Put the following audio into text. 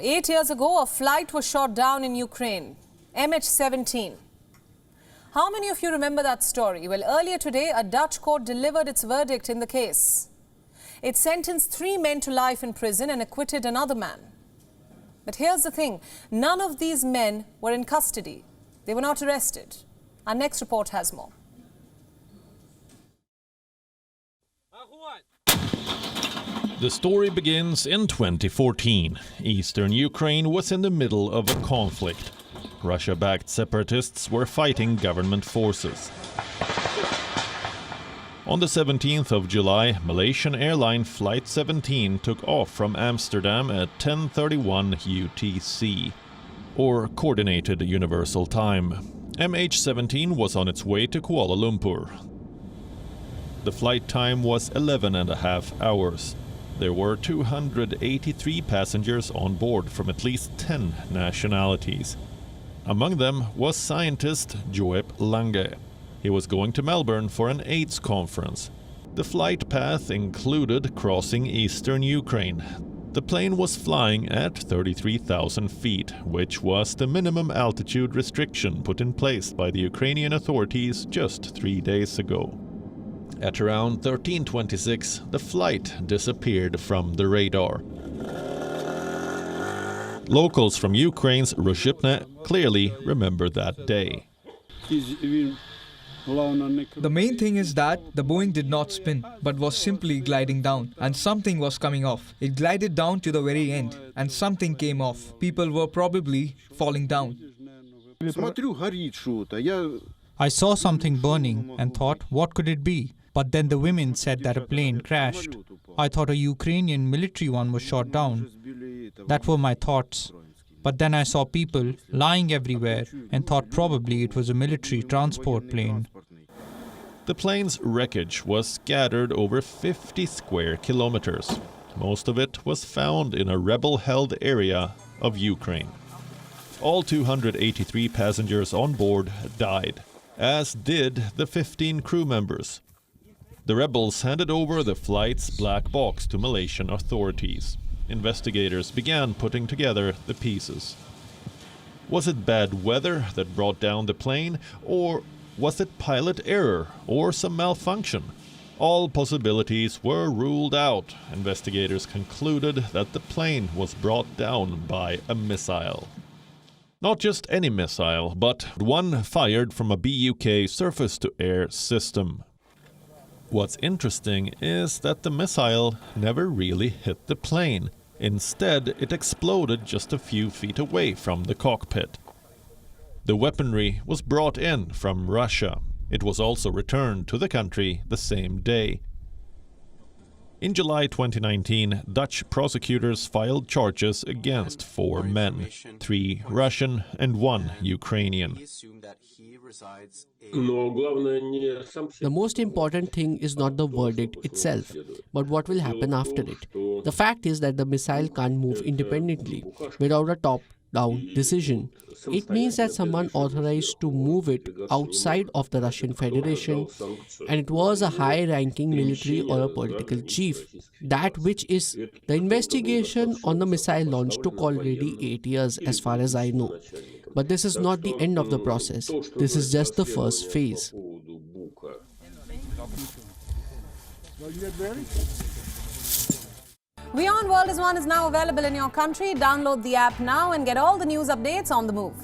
8 years ago, a flight was shot down in Ukraine, MH17. How many of you remember that story? Well, earlier today, a Dutch court delivered its verdict in the case. It sentenced 3 men to life in prison and acquitted another man. But here's the thing, none of these men were in custody. They were not arrested. Our next report has more. The story begins in 2014. Eastern Ukraine was in the middle of a conflict. Russia-backed separatists were fighting government forces. On the 17th of July, Malaysian Airline Flight 17 took off from Amsterdam at 10:31 UTC, or Coordinated Universal Time. MH17 was on its way to Kuala Lumpur. The flight time was 11.5 hours. There were 283 passengers on board from at least 10 nationalities. Among them was scientist Joep Lange. He was going to Melbourne for an AIDS conference. The flight path included crossing eastern Ukraine. The plane was flying at 33,000 feet, which was the minimum altitude restriction put in place by the Ukrainian authorities just 3 days ago. At around 13:26, the flight disappeared from the radar. Locals from Ukraine's Rozhipne clearly remember that day. The main thing is that the Boeing did not spin, but was simply gliding down, and something was coming off. It glided down to the very end, and something came off. People were probably falling down. I saw something burning and thought, what could it be? But then the women said that a plane crashed. I thought a Ukrainian military one was shot down. That were my thoughts. But then I saw people lying everywhere and thought probably it was a military transport plane. The plane's wreckage was scattered over 50 square kilometers. Most of it was found in a rebel-held area of Ukraine. All 283 passengers on board died, as did the 15 crew members. The rebels handed over the flight's black box to Malaysian authorities. Investigators began putting together the pieces. Was it bad weather that brought down the plane, or was it pilot error or some malfunction? All possibilities were ruled out. Investigators concluded that the plane was brought down by a missile. Not just any missile, but one fired from a BUK surface-to-air system. What's interesting is that the missile never really hit the plane. Instead, it exploded just a few feet away from the cockpit. The weaponry was brought in from Russia. It was also returned to the country the same day. In July 2019, Dutch prosecutors filed charges against 4 men, 3 Russian and 1 Ukrainian. The most important thing is not the verdict itself, but what will happen after it. The fact is that the missile can't move independently without a top-down decision. It means that someone authorized to move it outside of the Russian Federation, and it was a high-ranking military or a political chief. That which is the investigation on the missile launch took already 8 years as far as I know. But this is not the end of the process. This is just the first phase. WION World is now available in your country. Download the app now and get all the news updates on the move.